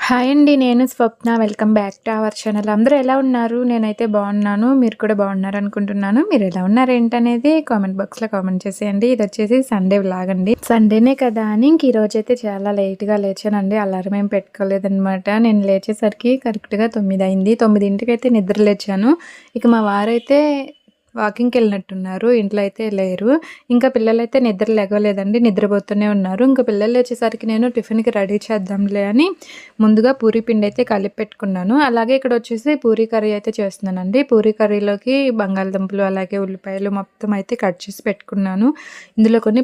Hi అండి. నేను Swapna. Welcome back to our channel. అందరూ ఎలా ఉన్నారు? నేనైతే బాగున్నాను. మీరు కూడా బాగున్నారనుకుంటున్నాను. మీరు ఎలా ఉన్నారు ఏంటనేది కామెంట్ బాక్స్‌లో కామెంట్ చేసేయండి. ఇదొచ్చేసి సండే వ్లాగ్ అండి. సండేనే కదా అని ఇంక ఈరోజైతే చాలా లేట్‌గా లేచానండి. అలారం ఏం పెట్టుకోలేదనమాట. నేను లేచేసరికి కరెక్ట్‌గా 9 అయింది. 9కి నిద్ర లేచాను. ఇక మా వారైతే వాకింగ్‌కెళ్ళినట్టున్నారు. ఇంట్లో అయితే లేరు. ఇంకా పిల్లలైతే నిద్ర లెగవలేదండి. నిద్రపోతూనే ఉన్నారు. ఇంక పిల్లలు లేచేసరికి నేను టిఫిన్‌కి రెడీ చేద్దాంలే అని ముందుగా పూరీ పిండైతే కలిపి పెట్టుకున్నాను. అలాగే ఇక్కడొచ్చేసి పూరీ కర్రీ అయితే చేస్తున్నానండి. పూరీ కర్రీలోకి బంగాళదుంపలు, అలాగే ఉల్లిపాయలు మొత్తం అయితే కట్ చేసి పెట్టుకున్నాను. ఇందులో కొన్ని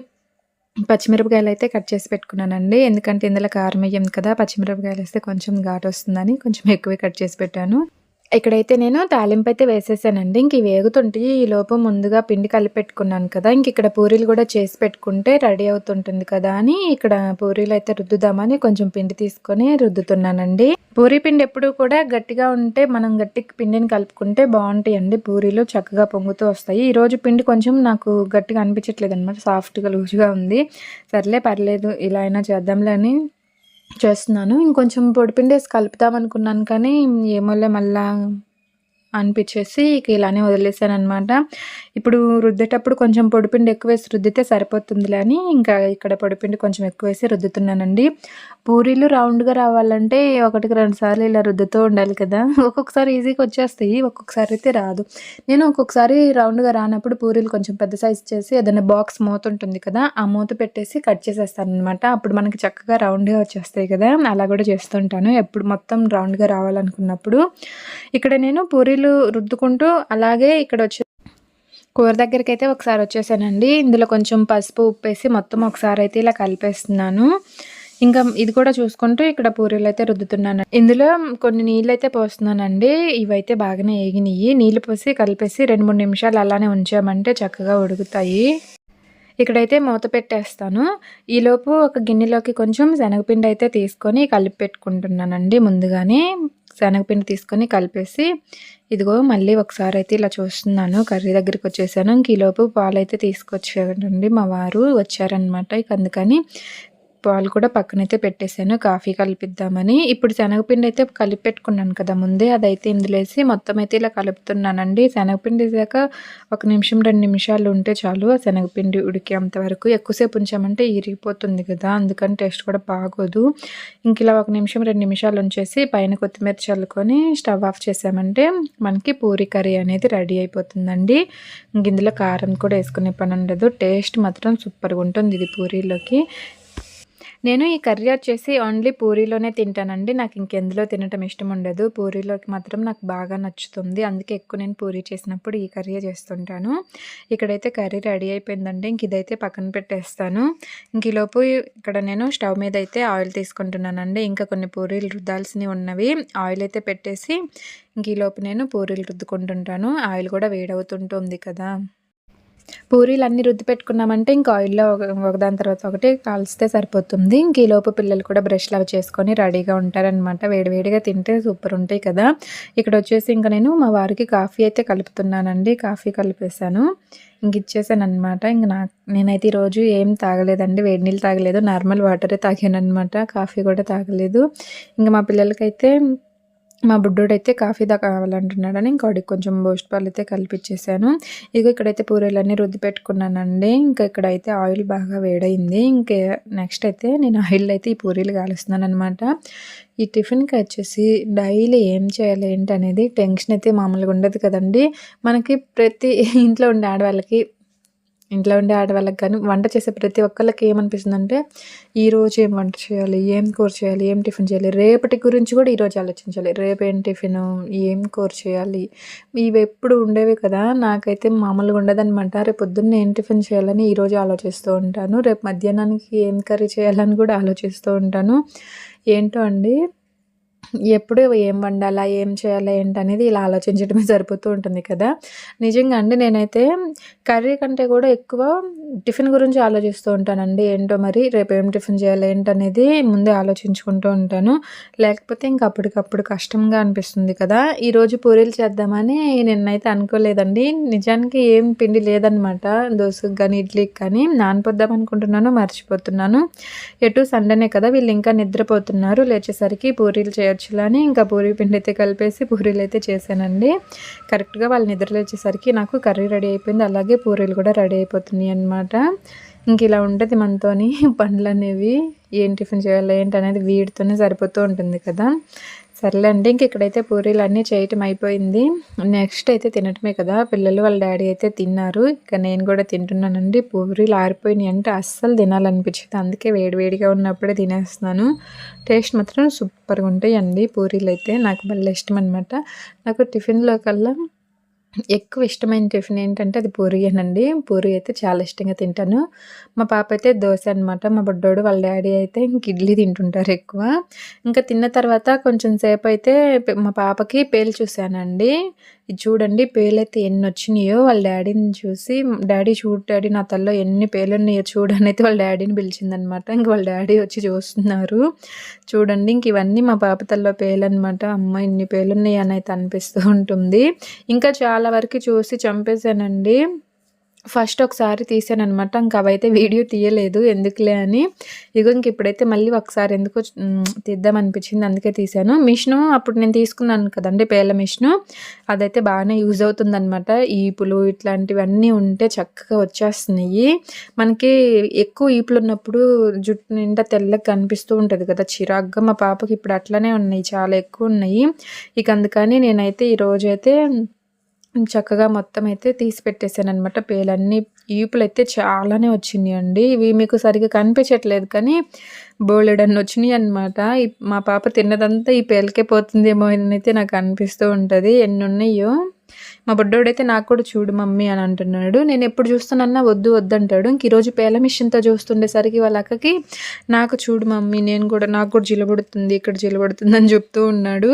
పచ్చిమిరపకాయలైతే కట్ చేసి పెట్టుకున్నానండి. ఎందుకంటే ఇందులో కారం ఎయ్యం కదా! పచ్చిమిరపకాయలేస్తే కొంచెం ఘాటొస్తుందని కొంచెం ఎక్కువే కట్ చేసి పెట్టాను. ఇక్కడైతే నేను తాలింపయితే వేసేసానండి. ఇంక ఇవి వేగుతుంటాయి. ఈలోపు ముందుగా పిండి కలిపెట్టుకున్నాను కదా! ఇక్కడ పూరీలు గూడా చేసి పెట్టుకుంటే రెడీ అవుతుంటుంది కదా! అని ఇక్కడ పూరీలయితే రుద్దుదామని కొంచెం పిండి తీసుకొని రుద్దుతున్నానండి. పూరీ పిండి ఎప్పుడూ కూడా గట్టిగా ఉంటే మనం గట్టిగా పిండిని కలుపుకుంటే బావుంటాయండి పూరీలు చక్కగా పొంగుతూ వస్తాయి. ఈరోజు పిండి కొంచెం నాకు గట్టిగా అనిపించట్లేదనమాట. సాఫ్ట్‌గా లూజ్‌గా ఉంది. సర్లే పర్లేదు ఇలా అయినా చేద్దాంలే అని చేస్తున్నాను. ఇంకొంచెం పొడిపిండేసి కలుపుదామనుకున్నాను కానీ, ఏమోలే మళ్ళా అనిపిచ్చేసి ఇక ఇలానే వదిలేసాననమాట. ఇప్పుడు రుద్దేటప్పుడు కొంచెం పొడిపిండి ఎక్కువేసి రుద్దితే సరిపోతుందిలే అని ఇంకా ఇక్కడ పొడిపిండి కొంచెం ఎక్కువేసి రుద్దుతున్నానండి. పూరీలు రౌండ్‌గా రావాలంటే ఒకటికి 2 సార్లు ఇలా రుద్దుతూ ఉండాలి కదా! ఒక్కొక్కసారి ఈజీగా వచ్చేస్తాయి. ఒక్కొక్కసారి అయితే రాదు. నేను ఒక్కొక్కసారి రౌండ్‌గా రానప్పుడు పూరీలు కొంచెం పెద్ద సైజ్ చేసి ఏదైనా బాక్స్ మూత ఉంటుంది కదా! ఆ మూత పెట్టేసి కట్ చేసేస్తాననమాట. అప్పుడు మనకి చక్కగా రౌండ్‌గా వచ్చేస్తాయి కదా! అలా కూడా చేస్తుంటాను. ఎప్పుడు మొత్తం రౌండ్‌గా రావాలనుకున్నప్పుడు. ఇక్కడ నేను పూరీలు రుద్దుకుంటూ అలాగే ఇక్కడొచ్చి కూర దగ్గరికైతే ఒకసారి వచ్చేసానండి. ఇందులో కొంచెం పసుపు, ఉప్పేసి మొత్తం ఒకసారైతే ఇలా కలిపేస్తున్నాను. ఇంకా ఇది కూడా చూసుకుంటూ ఇక్కడ పూరీలైతే రుద్దుతున్నాను. ఇందులో కొన్ని నీళ్ళైతే పోస్తున్నానండి. ఇవైతే బాగానే ఏగినియి. నీళ్ళు పోసి కలిపేసి 2, 3 నిమిషాలు అలానే ఉంచామంటే చక్కగా ఉడుకుతాయి. ఇక్కడైతే మూత పెట్టేస్తాను. ఈలోపు ఒక గిన్నెలోకి కొంచెం శనగపిండి అయితే తీసుకొని కలిపి పెట్టుకుంటున్నానండి ముందుగానే. శనగపిండి తీసుకొని కలిపేసి ఇదిగో మళ్ళీ ఒకసారైతే ఇలా చూస్తున్నాను. కర్రీ దగ్గరికొచ్చేసాను. ఇంక ఈలోపు పాలైతే తీసుకొచ్చారండి మా వారు వచ్చారనమాట. ఇక అందుకని పాలు కూడా పక్కనైతే పెట్టేసాను కాఫీ కలిపిద్దామని. ఇప్పుడు శనగపిండి అయితే కలిపి పెట్టుకున్నాను కదా ముందే, అదైతే ఇందులో ఏసి మొత్తం అయితే ఇలా కలుపుతున్నానండి. శనగపిండి ఏసాక 1 నిమిషం, 2 నిమిషాలు ఉంటే చాలు ఆ శనగపిండి ఉడికేంత వరకు. ఎక్కువసేపు ఉంచామంటే ఇరిగిపోతుంది కదా! అందుకని టేస్ట్ కూడా బాగోదు. ఇలా 1 నిమిషం, 2 నిమిషాలు ఉంచేసి పైన కొత్తిమీర చల్లుకొని స్టవ్ ఆఫ్ చేసామంటే మనకి పూరీ కర్రీ అనేది రెడీ అయిపోతుందండి. ఇందులో కారం కూడా ఏసుకునే పనుండదు. టేస్ట్ మాత్రం సూపర్‌గా ఉంటుంది ఇది పూరీలోకి. నేను ఈ కర్రీ వచ్చేసి ఓన్లీ పూరీలోనే తింటానండి. నాకు ఇంకెందులో తినటం ఇష్టం ఉండదు. పూరీలోకి మాత్రం నాకు బాగా నచ్చుతుంది. అందుకే ఎక్కువ నేను పూరీ చేసినప్పుడు ఈ కర్రీయే చేస్తుంటాను. ఇక్కడైతే కర్రీ రెడీ అయిపోయిందండి. ఇదైతే పక్కన పెట్టేస్తాను. ఈలోపు ఇక్కడ నేను స్టవ్ మీద అయితే ఆయిల్ తీసుకుంటున్నానండి. ఇంకా కొన్ని పూరీలు రుద్దాల్సినవి ఉన్నవి. ఆయిల్ అయితే పెట్టేసి ఈలోపు నేను పూరీలు రుద్దుకుంటుంటాను. ఆయిల్ కూడా వేడవుతుంటుంది కదా! పూరీలన్నీ రుద్ది పెట్టుకున్నామంటే ఇంక ఆయిల్‌లో ఒకదాని తర్వాత ఒకటి కాల్స్తే సరిపోతుంది. ఈలోపు పిల్లలు కూడా బ్రష్‌లు అవి చేసుకొని రెడీగా ఉంటారనమాట. వేడివేడిగా తింటే సూపర్ ఉంటాయి కదా! ఇక్కడొచ్చేసి ఇంక నేను మా వారికి కాఫీ అయితే కలుపుతున్నానండి. కాఫీ కలిపేసాను. ఇచ్చేసాననమాట. నేనైతే ఈరోజు ఏం తాగలేదండి. వేడి నీళ్ళు తాగలేదు. నార్మల్ వాటరే తాగాననమాట. కాఫీ కూడా తాగలేదు. మా పిల్లలకైతే మా బుడ్డోడైతే కాఫీ కావాలంటున్నాడని వాడికి కొంచెం బూస్ట్ పాలైతే కలిపిచ్చేసాను. ఇక్కడైతే పూరీలన్నీ రుద్ది పెట్టుకున్నానండి. ఇక్కడైతే ఆయిల్ బాగా వేడయింది. నెక్స్ట్ అయితే నేను ఆయిల్‌లో అయితే ఈ పూరీలు కాలుస్తున్నాననమాట. ఈ టిఫిన్‌కి వచ్చేసి డైలీ ఏం చేయాలి ఏంటి అనేది టెన్షన్ అయితే మామూలుగా ఉండదు కదండీ! మనకి ప్రతి ఇంట్లో ఉండే ఆడవాళ్ళకి కానీ వంట చేసే ప్రతి ఒక్కళ్ళకి ఏమనిపిస్తుందంటే, ఈరోజు ఏం వంట చేయాలి? ఏం కూర చేయాలి? ఏం టిఫిన్ చేయాలి? రేపటి గురించి కూడా ఈరోజు ఆలోచించాలి. రేపేం టిఫిను? ఏం కూర చేయాలి? ఇవెప్పుడు ఉండేవే కదా! నాకైతే మామూలుగా ఉండదనమాట. రేపు పొద్దున్నే ఏం టిఫిన్ చేయాలని ఈరోజు ఆలోచిస్తూ ఉంటాను. రేపు మధ్యాహ్నానికి ఏం కర్రీ చేయాలని కూడా ఆలోచిస్తూ ఉంటాను. ఏంటో అండి ఎప్పుడు ఏం వండాలా? ఏం చేయాలా? ఏంటనేది ఇలా ఆలోచించడమే సరిపోతూ ఉంటుంది కదా! నిజంగా అండి నేనైతే కర్రీ కంటే కూడా ఎక్కువ టిఫిన్ గురించి ఆలోచిస్తూ ఉంటానండి. ఏంటో మరి రేపు ఏం టిఫిన్ చేయాలి? ఏంటనేది ముందే ఆలోచించుకుంటూ ఉంటాను. లేకపోతే ఇంక అప్పటికప్పుడు కష్టంగా అనిపిస్తుంది కదా! ఈరోజు పూరీలు చేద్దామని నేనైతే అనుకోలేదండి. నిజానికి ఏం పిండి లేదనమాట. దోసకి గానీ, ఇడ్లీకి కానీ నానపొద్దాం అనుకుంటున్నాను మర్చిపోతున్నాను. ఎటు సండేనే కదా! వీళ్ళు ఇంకా నిద్రపోతున్నారు. లేచేసరికి పూరీలు చేయొచ్చులే అని ఇంకా పూరీ పిండి అయితే కలిపేసి పూరీలు అయితే చేశానండి. కరెక్ట్‌గా వాళ్ళు నిద్ర లేచేసరికి నాకు కర్రీ రెడీ అయిపోయింది. అలాగే పూరీలు కూడా రెడీ అయిపోతున్నాయి అన్నమాట. ఇంక ఇలా ఉంటది మనతోని పనులనేవి. ఏం టిఫిన్ చేయాలి ఏంటనేది వీడితోనే సరిపోతూ ఉంటుంది కదా! సర్లేండి ఇంక ఇక్కడైతే పూరీలన్నీ చేయటం అయిపోయింది. నెక్స్ట్ అయితే తినటమే కదా! పిల్లలు వాళ్ళ డ్యాడీ అయితే తిన్నారు. ఇక నేను కూడా తింటున్నానండి. పూరీలు ఆరిపోయినాయి అంటే అస్సలు తినాలనిపించదు. అందుకే వేడి వేడిగా ఉన్నప్పుడే తినేస్తున్నాను. టేస్ట్ మాత్రం సూపర్‌గా ఉంటాయండి పూరీలైతే. నాకు భలే ఇష్టం అనమాట. నాకు టిఫిన్‌లో కల్లా ఎక్కువ ఇష్టమైన టిఫిన్ ఏంటంటే అది పూరీయేనండి. పూరీ అయితే చాలా ఇష్టంగా తింటాను. మా పాప అయితే దోస అనమాట. మా బుడ్డోడు వాళ్ళ డ్యాడీ అయితే ఇంక ఇడ్లీ తింటుంటారు ఎక్కువ. ఇంకా తిన్న తర్వాత కొంచెం సేపయితే మా పాపకి పేలు చూశానండి. ఇది చూడండి పేలైతే ఎన్నొచ్చినాయో వాళ్ళ డ్యాడీని చూసి, "డ్యాడీ చూడు డ్యాడీ నా తలలో ఎన్ని పేలున్నాయో చూడు" అనైతే వాళ్ళ డ్యాడీని పిలిచిందనమాట. ఇంక వాళ్ళ డ్యాడీ వచ్చి చూస్తున్నారు. చూడండి ఇంక ఇవన్నీ మా పాప తలలో పేలనమాట. అమ్మ ఇన్ని పేలున్నాయా అని అయితే అనిపిస్తూ ఉంటుంది. ఇంకా చాలా వరకు చూసి చంపేసానండి. ఫస్ట్ ఒకసారి తీసాననమాట. ఇంక అవైతే వీడియో తీయలేదు ఎందుకులే అని. ఇగో ఇంక ఇప్పుడైతే మళ్ళీ ఒకసారి ఎందుకో తీద్దామనిపించింది అందుకే తీశాను. మిషను అప్పుడు నేను తీసుకున్నాను కదండీ పేల మిషను. అదైతే బాగానే యూజ్ అవుతుందనమాట. ఈపులు ఇట్లాంటివన్నీ ఉంటే చక్కగా వచ్చేస్తున్నాయి. మనకి ఎక్కువ ఈపులున్నప్పుడు జుట్టు నిండా తెల్లగా కనిపిస్తూ ఉంటది కదా! చిరాగ్గా మా పాపకి ఇప్పుడు అట్లనే ఉన్నాయి. చాలా ఎక్కువున్నాయి. ఇక అందుకని నేనైతే ఈరోజైతే చక్కగా మొత్తం అయితే తీసి పెట్టేసాననమాట. పేలన్నీ ఈపులైతే చాలానే వచ్చినియండి. ఇవి మీకు సరిగ్గా కనిపించట్లేదు కానీ బోలెడన్ని వచ్చినియనమాట. మా పాప తిన్నదంతా ఈ పేలకే పోతుందేమో అనైతే నాకు అనిపిస్తూ ఉంటది. ఎన్నున్నాయో. మా బుడ్డోడైతే నాకు కూడా చూడు మమ్మీ అని అంటున్నాడు. నేను ఎప్పుడు చూస్తానన్నా వద్దు వద్దంటాడు. ఇంక ఈరోజు పేల మిషన్‌తో చూస్తుండేసరికి వాళ్ళ అక్కకి నాకు చూడు మమ్మీ నాకు కూడా జిలబడుతుంది, ఇక్కడ జిలబడుతుంది అని చెప్తూ ఉన్నాడు.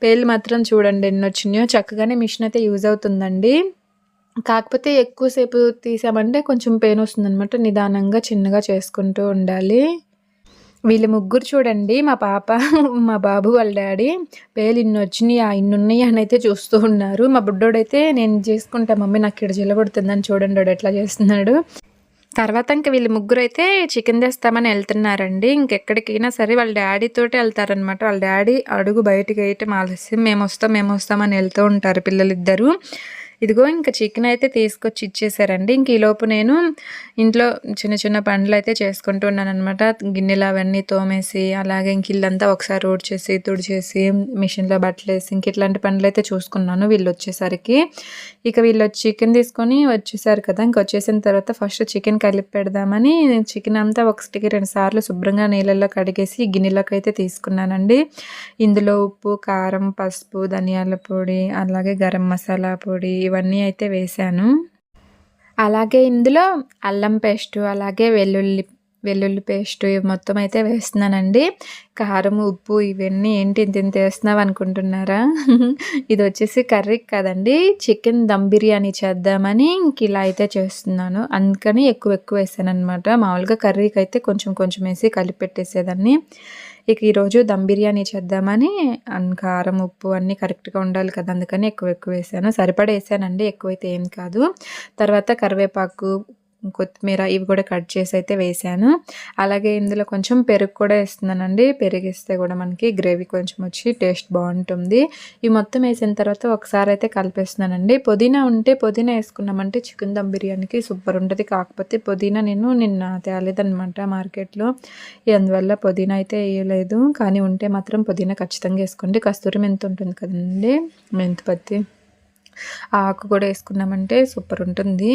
పేలు మాత్రం చూడండి ఎన్నొచ్చినాయో. చక్కగానే మిషన్ అయితే యూజ్ అవుతుందండి. కాకపోతే ఎక్కువ సేపు తీసామంటే కొంచెం పెయిన్ వస్తుందనమాట. నిదానంగా చిన్నగా చేసుకుంటూ ఉండాలి. వీళ్ళు ముగ్గురు చూడండి మా పాప, మా బాబు వాళ్ళ డ్యాడీ పేలు ఇన్నొచ్చినియా, ఇన్నున్నయి అనైతే చూస్తూ ఉన్నారు. మా బుడ్డోడైతే నేను చేసుకుంటా మమ్మీ నాకు ఇక్కడ జిలబడుతుందని చూడండి వాడు ఎట్లా చేస్తున్నాడు. తర్వాత ఇంక వీళ్ళు ముగ్గురైతే చికెన్ తెస్తామని ఎళ్తున్నారండి. ఇంకెక్కడికైనా సరే వాళ్ళ డ్యాడీతోటే ఎళ్తారనమాట. వాళ్ళ డ్యాడీ అడుగు బయటకేయటం ఆలస్యం. మేమొస్తాం అని ఎళ్తూ ఉంటారు పిల్లలిద్దరూ. ఇదిగో ఇంక చికెన్ అయితే తీసుకొచ్చి ఇచ్చేసారండి. ఇంక ఈలోపు నేను ఇంట్లో చిన్న చిన్న పనులైతే చేసుకుంటూ ఉన్నాననమాట. గిన్నెలు అవన్నీ తోమేసి, అలాగే ఇంక ఇల్లంతా ఒకసారి ఊడ్చేసి, తుడిచేసి, మిషన్‌లో బట్టలేసి ఇంక ఇట్లాంటి పనులైతే చూసుకున్నాను వీళ్ళొచ్చేసరికి. ఇక వీళ్ళొచ్చి చికెన్ తీసుకొని వచ్చేసారు కదా! ఇంక వచ్చేసిన తర్వాత ఫస్ట్ చికెన్ కలిపి పెడదామని చికెన్ అంతా ఒకటికి 2 సార్లు శుభ్రంగా నీళ్ళల్లో కడిగేసి గిన్నెలోకైతే తీసుకున్నానండి. ఇందులో ఉప్పు, కారం, పసుపు, ధనియాల పొడి, అలాగే గరం మసాలా పొడి ఇవన్నీ అయితే వేశాను. అలాగే ఇందులో అల్లం పేస్టు, అలాగే వెల్లుల్లి పేస్టు ఇవి మొత్తం అయితే వేస్తున్నానండి. కారం, ఉప్పు ఇవన్నీ ఏంటి ఇంతింత వేస్తున్నావు అనుకుంటున్నారా? ఇది వచ్చేసి కర్రీకి కాదండి. చికెన్ దమ్ బిర్యానీ చేద్దామని ఇంక ఇలా అయితే చేస్తున్నాను. అందుకని ఎక్కువ వేసాననమాట. మామూలుగా కర్రీకి అయితే కొంచెం కొంచెం వేసి కలిపి పెట్టేసేదాన్ని. ఇక ఈరోజు దమ్ బిర్యానీ చేద్దామని కారం, ఉప్పు అన్నీ కరెక్ట్‌గా ఉండాలి కదా! అందుకని ఎక్కువ వేసాను. సరిపడా వేసానండి. ఎక్కువైతే ఏం కాదు. తర్వాత కరివేపాకు, కొత్తిమీర ఇవి కూడా కట్ చేసి అయితే వేసాను. అలాగే ఇందులో కొంచెం పెరుగు కూడా వేస్తున్నానండి. పెరుగేస్తే కూడా మనకి గ్రేవీ కొంచెం వచ్చి టేస్ట్ బాగుంటుంది. ఇవి మొత్తం వేసిన తర్వాత ఒకసారి అయితే కలిపేస్తున్నానండి. పుదీనా ఉంటే పుదీనా వేసుకున్నామంటే చికెన్ దమ్ బిర్యానీకి సూపర్ ఉంటుంది. కాకపోతే పుదీనా నేను నిన్న తేలేదనమాట మార్కెట్లో. అందువల్ల పుదీనా అయితే వేయలేదు. కానీ ఉంటే మాత్రం పుదీనా ఖచ్చితంగా వేసుకోండి. కస్తూరి మెంతి ఉంటుంది కదండి, మెంతిపత్తి ఆ ఆకు కూడా వేసుకున్నామంటే సూపర్ ఉంటుంది.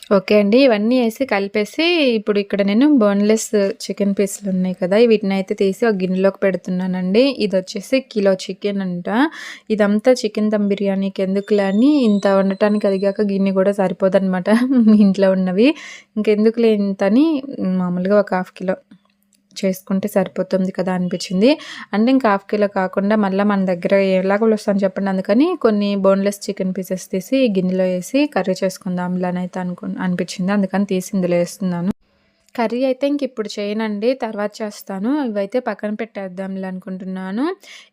ఓకే అండి. ఇవన్నీ ఏసి కలిపేసి ఇప్పుడు ఇక్కడ నేను బోన్‌లెస్ చికెన్ పీసులు ఉన్నాయి కదా! వీటినైతే తీసి ఒక గిన్నెలోకి పెడుతున్నానండి. ఇదొచ్చేసి కిలో చికెన్ అంట. ఇదంతా చికెన్ దమ్ బిర్యానీకి ఎందుకులే అని ఇంత వండటానికి అదిగాక గిన్నె కూడా సరిపోదనమాట ఇంట్లో ఉన్నవి. ఇంకెందుకులే ఇంతని మామూలుగా ఒక 1/2 కిలో చేసుకుంటే సరిపోతుంది కదా అనిపించింది. అంటే ఇంకా హాఫ్ కిలో కాకుండా మళ్ళీ మన దగ్గర ఎలాగో వస్తాను చెప్పండి, అందుకని కొన్ని బోన్లెస్ చికెన్ పీసెస్ తీసి గిన్నెలో వేసి కర్రీ చేసుకుందాంలే అని అయితే అనిపించింది. అందుకని తీసి ఇందులో వేస్తున్నాను. కర్రీ అయితే ఇంక ఇప్పుడు చేయనండి, తర్వాత చేస్తాను. ఇవైతే పక్కన పెట్టేద్దాంలే అనుకుంటున్నాను.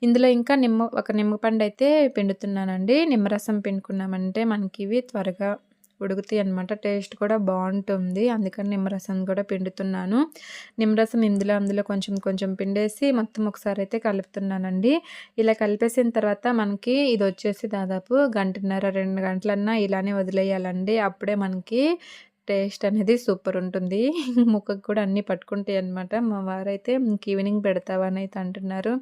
ఇందులో ఇంకా ఒక నిమ్మపండు అయితే పిండుతున్నానండి. నిమ్మరసం పిండుకున్నామంటే మనకి ఇవి త్వరగా ఉడుకుతాయి అనమాట. టేస్ట్ కూడా బాగుంటుంది, అందుకని నిమ్మరసం కూడా పిండుతున్నాను. నిమ్మరసం అందులో కొంచెం కొంచెం పిండేసి మొత్తం ఒకసారి అయితే కలుపుతున్నానండి. ఇలా కలిపేసిన తర్వాత మనకి ఇది వచ్చేసి దాదాపు 1.5 2 గంటలన్నా ఇలానే వదిలేయాలండి. అప్పుడే మనకి టేస్ట్ అనేది సూపర్ ఉంటుంది. ముక్కకు కూడా అన్నీ పట్టుకుంటాయి అనమాట. మా వారైతే ఈవినింగ్ పెడతావా అని అయితే అంటున్నారు.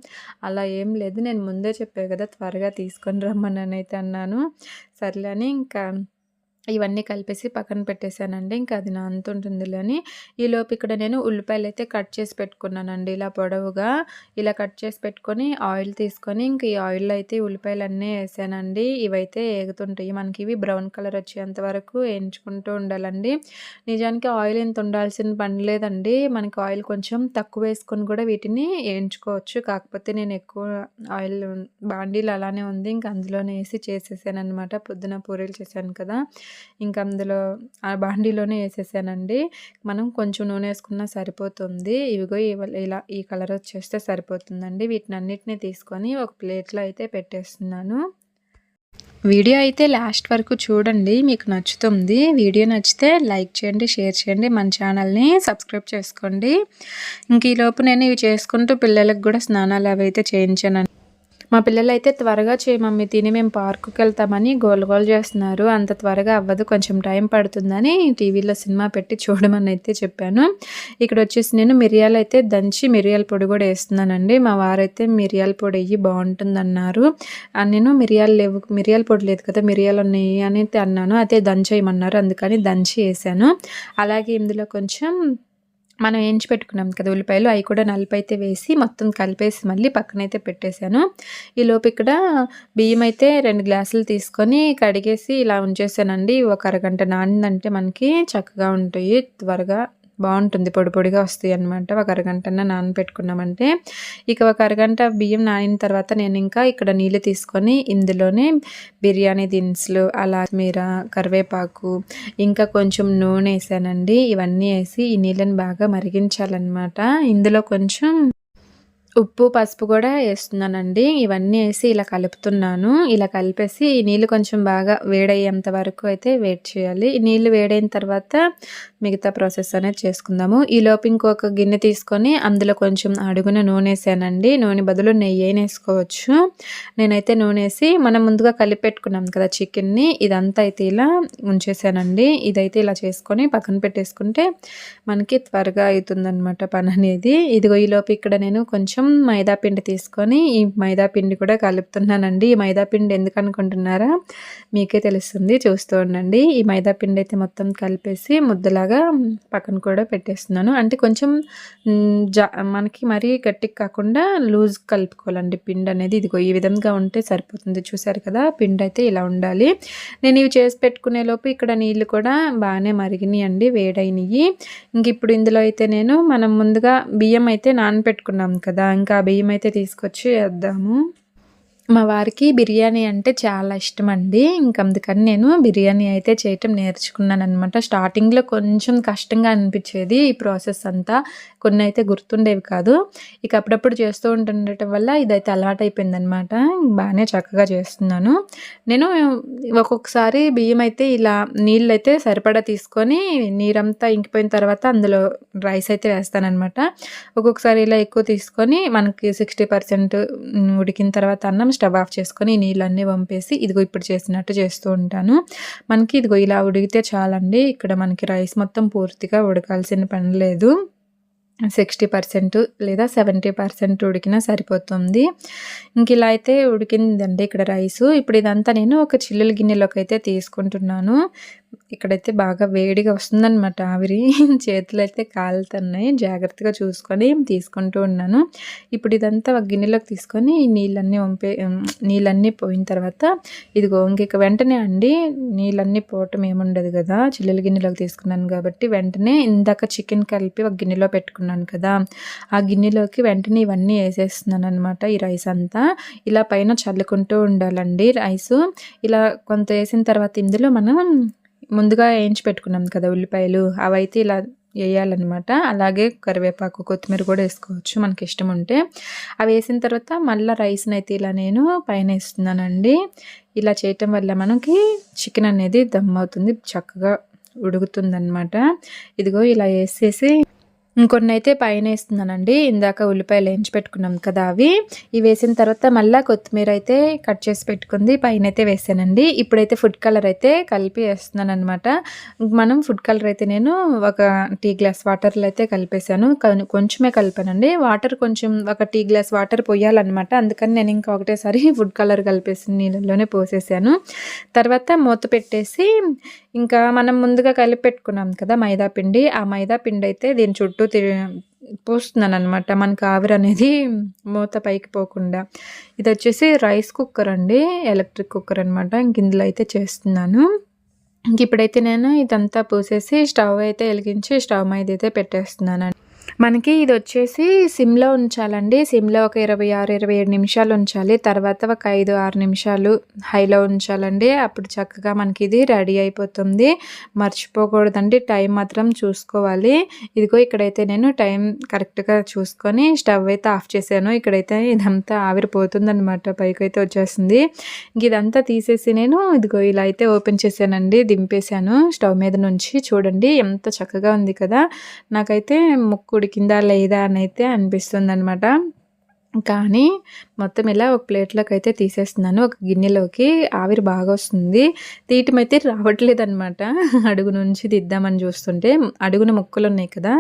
అలా ఏం లేదు, నేను ముందే చెప్పాను కదా త్వరగా తీసుకొని రమ్మని అయితే అన్నాను. సర్లే అని ఇంకా ఇవన్నీ కలిపేసి పక్కన పెట్టేశానండి. ఇంకా అది నా అంత ఉంటుందిలే అని. ఈలోపు ఇక్కడ నేను ఉల్లిపాయలు అయితే కట్ చేసి పెట్టుకున్నానండి. ఇలా పొడవుగా ఇలా కట్ చేసి పెట్టుకొని ఆయిల్ తీసుకొని ఇంక ఈ ఆయిల్లో అయితే ఉల్లిపాయలన్నీ వేసానండి. ఇవైతే ఏగుతుంటాయి. మనకి ఇవి బ్రౌన్ కలర్ వచ్చేంత వరకు వేయించుకుంటూ ఉండాలండి. నిజానికి ఆయిల్ ఎంత ఉండాల్సిన పని లేదండి. మనకి ఆయిల్ కొంచెం తక్కువ వేసుకొని కూడా వీటిని వేయించుకోవచ్చు. కాకపోతే నేను ఎక్కువ ఆయిల్ బాండీలు అలానే ఉంది, ఇంకా అందులోనే వేసి చేసేసాను అనమాట. పొద్దున పూరీలు చేశాను కదా, ఇంకా అందులో ఆ బాండీలోనే వేసేసానండి. మనం కొంచెం నూనె వేసుకున్నా సరిపోతుంది. ఇవిగో ఇలా ఈ కలర్ వచ్చేస్తే సరిపోతుందండి. వీటిని అన్నిటినీ తీసుకొని ఒక ప్లేట్లో అయితే పెట్టేస్తున్నాను. వీడియో అయితే లాస్ట్ వరకు చూడండి, మీకు నచ్చుతుంది. వీడియో నచ్చితే లైక్ చేయండి, షేర్ చేయండి, మన ఛానల్ని సబ్స్క్రైబ్ చేసుకోండి. ఇంక ఈలోపు నేను ఇవి చేసుకుంటూ పిల్లలకు కూడా స్నానాలు అవి అయితే చేయించాను. మా పిల్లలైతే త్వరగా చేయి మమ్మీ తిని మేము పార్కుకి వెళ్తామని గోల చేస్తున్నారు. అంత త్వరగా అవ్వదు, కొంచెం టైం పడుతుందని టీవీలో సినిమా పెట్టి చూడమని అయితే చెప్పాను. ఇక్కడ వచ్చేసి నేను మిరియాలు అయితే దంచి మిరియాల పొడి కూడా వేస్తున్నానండి. మా వారైతే మిరియాల పొడి వేయి బాగుంటుందన్నారు. నేను మిరియాల పొడి లేదు కదా, మిరియాలు ఉన్నాయి అని అయితే అన్నాను. అయితే దంచేయమన్నారు, అందుకని దంచి వేసాను. అలాగే ఇందులో కొంచెం మనం వేయించి పెట్టుకున్నాం కదా ఉల్లిపాయలు, అవి కూడా నలిపైతే వేసి మొత్తం కలిపేసి మళ్ళీ పక్కనైతే పెట్టేశాను. ఈలోపు ఇక్కడ బియ్యం అయితే 2 గ్లాసులు తీసుకొని కడిగేసి ఇలా ఉంచేసానండి. ఒక అరగంట నానిందంటే మనకి చక్కగా ఉంటాయి, త్వరగా బాగుంటుంది, పొడి పొడిగా వస్తాయి అనమాట. ఒక అరగంటన్నా నానబెట్టుకున్నామంటే. ఇక ఒక అరగంట బియ్యం నానిన తర్వాత నేను ఇంకా ఇక్కడ నీళ్ళు తీసుకొని ఇందులోనే బిర్యానీ దినుసులు, అలా మీరా, కరివేపాకు, ఇంకా కొంచెం నూనె వేసానండి. ఇవన్నీ వేసి ఈ నీళ్ళని బాగా మరిగించాలన్నమాట. ఇందులో కొంచెం ఉప్పు పసుపు కూడా వేస్తున్నానండి. ఇవన్నీ వేసి ఇలా కలుపుతున్నాను. ఇలా కలిపేసి ఈ నీళ్ళు కొంచెం బాగా వేడయ్యేంత వరకు అయితే వెయిట్ చేయాలి. ఈ నీళ్ళు వేడైన తర్వాత మిగతా ప్రాసెస్ అనేది చేసుకుందాము. ఈలోపు ఇంకొక గిన్నె తీసుకొని అందులో కొంచెం అడుగున నూనె వేసానండి. నూనె బదులు నెయ్యి అయినా వేసుకోవచ్చు. నేనైతే నూనె వేసి మనం ముందుగా కలిపి పెట్టుకున్నాం కదా చికెన్ని, ఇదంతా అయితే ఇలా ఉంచేసానండి. ఇదైతే ఇలా చేసుకొని పక్కన పెట్టేసుకుంటే మనకి త్వరగా అవుతుందన్నమాట పని అనేది. ఇదిగో ఈలోపు ఇక్కడ నేను కొంచెం మైదా పిండి తీసుకొని ఈ మైదా పిండి కూడా కలుపుతున్నానండి. ఈ మైదా పిండి ఎందుకు అనుకుంటున్నారా, మీకే తెలుస్తుంది, చూస్తూ ఉండండి. ఈ మైదా పిండి అయితే మొత్తం కలిపేసి ముద్దలాగా పక్కన కూడా పెట్టేస్తున్నాను. అంటే కొంచెం మనకి మరీ గట్టిగా కాకుండా లూజ్ కలుపుకోవాలండి పిండి అనేది. ఇదిగో ఈ విధంగా ఉంటే సరిపోతుంది. చూసారు కదా, పిండి అయితే ఇలా ఉండాలి. నేను ఇవి చేసి పెట్టుకునే లోపు ఇక్కడ నీళ్ళు కూడా బాగానే మరిగినాయండి, వేడైనవి. ఇంక ఇప్పుడు ఇందులో అయితే మనం ముందుగా బియ్యం అయితే నానబెట్టుకున్నాం కదా, ఇంకా బియ్యం అయితే తీసుకొచ్చి వేద్దాము. మా వారికి బిర్యానీ అంటే చాలా ఇష్టం అండి. ఇంక అందుకని నేను బిర్యానీ అయితే చేయటం నేర్చుకున్నాను అనమాట. స్టార్టింగ్లో కొంచెం కష్టంగా అనిపించేది ఈ ప్రాసెస్ అంతా, కొన్ని అయితే గుర్తుండేవి కాదు. ఇక అప్పుడప్పుడు చేస్తూ ఉంటుండటం వల్ల ఇదైతే అలవాటు అయిపోయిందనమాట. బాగానే చక్కగా చేస్తున్నాను. నేను ఒక్కొక్కసారి బియ్యం అయితే ఇలా నీళ్ళు అయితే సరిపడా తీసుకొని నీరంతా ఇంకిపోయిన తర్వాత అందులో రైస్ అయితే వేస్తానమాట. ఒక్కొక్కసారి ఇలా ఎక్కువ తీసుకొని మనకి 60% ఉడికిన తర్వాత అన్నం స్టవ్ ఆఫ్ చేసుకొని ఈ నీళ్ళన్నీ వంపేసి ఇదిగో ఇప్పుడు చేసినట్టు చేస్తూ ఉంటాను. మనకి ఇదిగో ఇలా ఉడికితే చాలండి. ఇక్కడ మనకి రైస్ మొత్తం పూర్తిగా ఉడకాల్సిన పని లేదు. 60% లేదా 70% ఉడికినా సరిపోతుంది. ఇంక ఇలా అయితే ఉడికిందండి ఇక్కడ రైసు. ఇప్పుడు ఇదంతా నేను ఒక చిల్లుల గిన్నెలోకి అయితే తీసుకుంటున్నాను. ఇక్కడైతే బాగా వేడిగా వస్తుందనమాట ఆవిరి. చేతులైతే కాలుతున్నాయి. జాగ్రత్తగా చూసుకొని తీసుకుంటూ ఉన్నాను. ఇప్పుడు ఇదంతా ఒక గిన్నెలోకి తీసుకొని నీళ్ళన్నీ పోయిన తర్వాత ఇదిగో ఇంక వెంటనే అండి నీళ్ళన్నీ పోవటం ఏముండదు కదా, చిల్లుల గిన్నెలోకి తీసుకున్నాను కాబట్టి వెంటనే ఇందాక చికెన్ కలిపి ఒక గిన్నెలో పెట్టుకున్నాను కదా, ఆ గిన్నెలోకి వెంటనే ఇవన్నీ వేసేస్తున్నాను అనమాట. ఈ రైస్ అంతా ఇలా పైన చల్లుకుంటూ ఉండాలండి రైసు. ఇలా కొంత వేసిన తర్వాత ఇందులో మనం ముందుగా వేయించి పెట్టుకున్నాం కదా ఉల్లిపాయలు, అవైతే ఇలా వేయాలన్నమాట. అలాగే కరివేపాకు, కొత్తిమీర కూడా వేసుకోవచ్చు మనకి ఇష్టం ఉంటే. అవి వేసిన తర్వాత మళ్ళీ రైస్ని అయితే ఇలా నేను పైన వేస్తున్నానండి. ఇలా చేయటం వల్ల మనకి చికెన్ అనేది దమ్ అవుతుంది, చక్కగా ఉడుకుతుందన్నమాట. ఇదిగో ఇలా వేసేసి ఇంకొన్ని అయితే పైన వేస్తున్నానండి. ఇందాక ఉల్లిపాయలు వేయించి పెట్టుకున్నాం కదా అవి, ఇవి వేసిన తర్వాత మళ్ళీ కొత్తిమీర అయితే కట్ చేసి పెట్టుకుంది పైన అయితే వేసానండి. ఇప్పుడైతే ఫుడ్ కలర్ అయితే కలిపి వేస్తున్నాను అనమాట. మనం ఫుడ్ కలర్ అయితే నేను ఒక టీ గ్లాస్ వాటర్లో అయితే కలిపేసాను. కొంచెమే కలిపానండి. వాటర్ కొంచెం ఒక టీ గ్లాస్ వాటర్ పోయాలన్నమాట. అందుకని నేను ఇంకా ఒకటేసారి ఫుడ్ కలర్ కలిపేసి నీళ్ళలోనే పోసేసాను. తర్వాత మూత పెట్టేసి ఇంకా మనం ముందుగా కలిపి పెట్టుకున్నాం కదా మైదా పిండి, ఆ మైదా పిండి అయితే దీని చుట్టూ పోస్తున్నాను అనమాట, మనకు ఆవిరి అనేది మూత పైకి పోకుండా. ఇది వచ్చేసి రైస్ కుక్కర్ అండి, ఎలక్ట్రిక్ కుక్కర్ అనమాట. ఇంక ఇందులో అయితే చేస్తున్నాను. ఇంక ఇప్పుడైతే నేను ఇదంతా పోసేసి స్టవ్ అయితే వెలిగించి స్టవ్ మీద అయితే పెట్టేస్తున్నాను. మనకి ఇది వచ్చేసి సిమ్లో ఉంచాలండి. సిమ్లో ఒక 26-27 నిమిషాలు ఉంచాలి. తర్వాత ఒక 5-6 నిమిషాలు హైలో ఉంచాలండి. అప్పుడు చక్కగా మనకి ఇది రెడీ అయిపోతుంది. మర్చిపోకూడదండి, టైం మాత్రం చూసుకోవాలి. ఇదిగో ఇక్కడైతే నేను టైం కరెక్ట్గా చూసుకొని స్టవ్ అయితే ఆఫ్ చేశాను. ఇక్కడైతే ఇదంతా ఆవిరిపోతుందనమాట, పైకి అయితే వచ్చేస్తుంది. ఇదంతా తీసేసి నేను ఇదిగో ఇలా అయితే ఓపెన్ చేశానండి, దింపేశాను స్టవ్ మీద నుంచి. చూడండి ఎంత చక్కగా ఉంది కదా. నాకైతే ముక్కు ఉడికిందా లేదా అని అయితే అనిపిస్తుంది అనమాట. కానీ మొత్తం ఇలా ఒక ప్లేట్లోకి అయితే తీసేస్తున్నాను, ఒక గిన్నెలోకి. ఆవిరి బాగా వస్తుంది, తీయటం అయితే రావట్లేదు అనమాట. అడుగు నుంచి తీద్దామని చూస్తుంటే అడుగున ముక్కలు ఉన్నాయి కదా,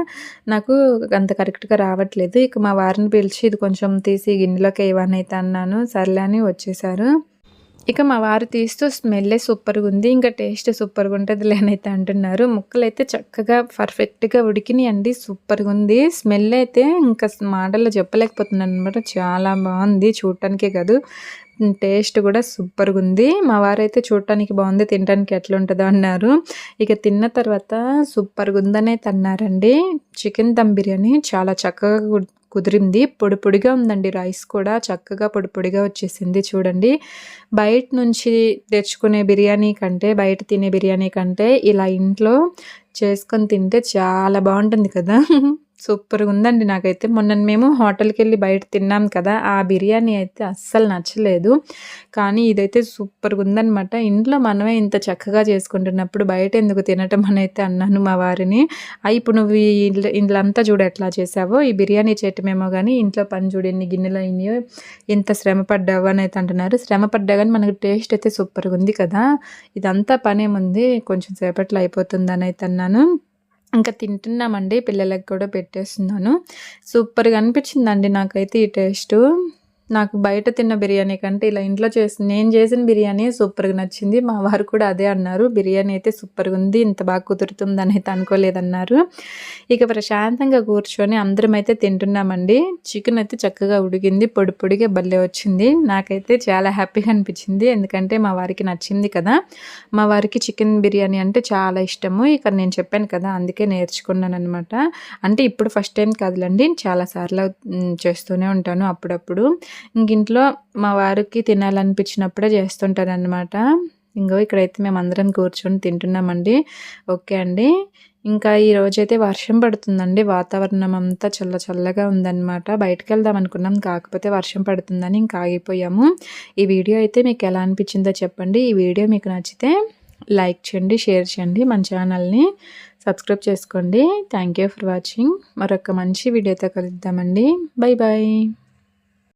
నాకు అంత కరెక్ట్గా రావట్లేదు. ఇక మా వారిని పిలిచి ఇది కొంచెం తీసి గిన్నెలోకి వేయమని అయితే అన్నాను. సర్లే అని వచ్చేసారు. ఇక మా వారు తీస్తూ స్మెల్లే సూపర్గా ఉంది, ఇంకా టేస్ట్ సూపర్గా ఉంటుంది లేనైతే అంటున్నారు. ముక్కలు అయితే చక్కగా పర్ఫెక్ట్గా ఉడికినాయండి, సూపర్గా ఉంది. స్మెల్ అయితే ఇంకా మాటల్లో చెప్పలేకపోతున్నాను అనమాట. చాలా బాగుంది, చూడటానికే కాదు టేస్ట్ కూడా సూపర్గా ఉంది. మా వారైతే చూడటానికి బాగుంది, తినడానికి ఎట్లా ఉంటుందో అన్నారు. ఇక తిన్న తర్వాత సూపర్గా ఉందనే అన్నారండి. చికెన్ దమ్ బిర్యానీ చాలా చక్కగా కుదిరింది. పొడి పొడిగా ఉందండి, రైస్ కూడా చక్కగా పొడి పొడిగా వచ్చేసింది. చూడండి, బయట నుంచి తెచ్చుకునే బిర్యానీ కంటే, బయట తినే బిర్యానీ కంటే ఇలా ఇంట్లో చేసుకొని తింటే చాలా బాగుంటుంది కదా. సూపర్గా ఉందండి. నాకైతే మొన్న మేము హోటల్కి వెళ్ళి బయట తిన్నాం కదా, ఆ బిర్యానీ అయితే అస్సలు నచ్చలేదు. కానీ ఇదైతే సూపర్గా ఉందనమాట. ఇంట్లో మనమే ఇంత చక్కగా చేసుకుంటున్నప్పుడు బయట ఎందుకు తినటం అని అయితే అన్నాను మా వారిని. ఇప్పుడు నువ్వు ఇంట్లో అంతా చూడు ఎట్లా చేసావో, ఈ బిర్యానీ చేయటమేమో కానీ ఇంట్లో పని చూడు ఎన్ని గిన్నెలు అయినాయో, ఎంత శ్రమ పడ్డావు అని అయితే అంటున్నారు. శ్రమ పడ్డా కానీ మనకు టేస్ట్ అయితే సూపర్గా ఉంది కదా. ఇదంతా పనేముంది, కొంచెం సేపట్లో అయిపోతుంది అని అయితే అన్నాను. ఇంకా తింటున్నామండి, పిల్లలకి కూడా పెట్టేస్తున్నాను. సూపర్గా అనిపించిందండి నాకైతే ఈ టేస్టు. నాకు బయట తిన్న బిర్యానీ కంటే ఇలా ఇంట్లో నేను చేసిన బిర్యానీ సూపర్గా నచ్చింది. మా వారు కూడా అదే అన్నారు, బిర్యానీ అయితే సూపర్గా ఉంది, ఇంత బాగా కుదురుతుందని అయితే అనుకోలేదన్నారు. ఇక ప్రశాంతంగా కూర్చొని అందరం అయితే తింటున్నామండి. చికెన్ అయితే చక్కగా ఉడికింది, పొడి పొడిగా భలే వచ్చింది. నాకైతే చాలా హ్యాపీగా అనిపించింది, ఎందుకంటే మా వారికి నచ్చింది కదా. మా వారికి చికెన్ బిర్యానీ అంటే చాలా ఇష్టము. ఇక నేను చెప్పాను కదా, అందుకే నేర్చుకున్నాను అనమాట. అంటే ఇప్పుడు ఫస్ట్ టైం కాదులండి, చాలాసార్లు చేస్తూనే ఉంటాను అప్పుడప్పుడు. ఇంట్లో మా వారికి తినాలనిపించినప్పుడే చేస్తుంటారనమాట. ఇంకో ఇక్కడైతే మేము అందరం కూర్చొని తింటున్నామండి. ఓకే అండి, ఇంకా ఈరోజైతే వర్షం పడుతుందండి, వాతావరణం అంతా చల్లగా ఉందన్నమాట. బయటకు వెళ్దాం అనుకున్నాం, కాకపోతే వర్షం పడుతుందని ఇంకా ఆగిపోయాము. ఈ వీడియో అయితే మీకు ఎలా అనిపించిందో చెప్పండి. ఈ వీడియో మీకు నచ్చితే లైక్ చేయండి, షేర్ చేయండి, మన ఛానల్ని సబ్స్క్రైబ్ చేసుకోండి. Thank you for watching. మరొక మంచి వీడియోతో కలుద్దామండి. Bye bye.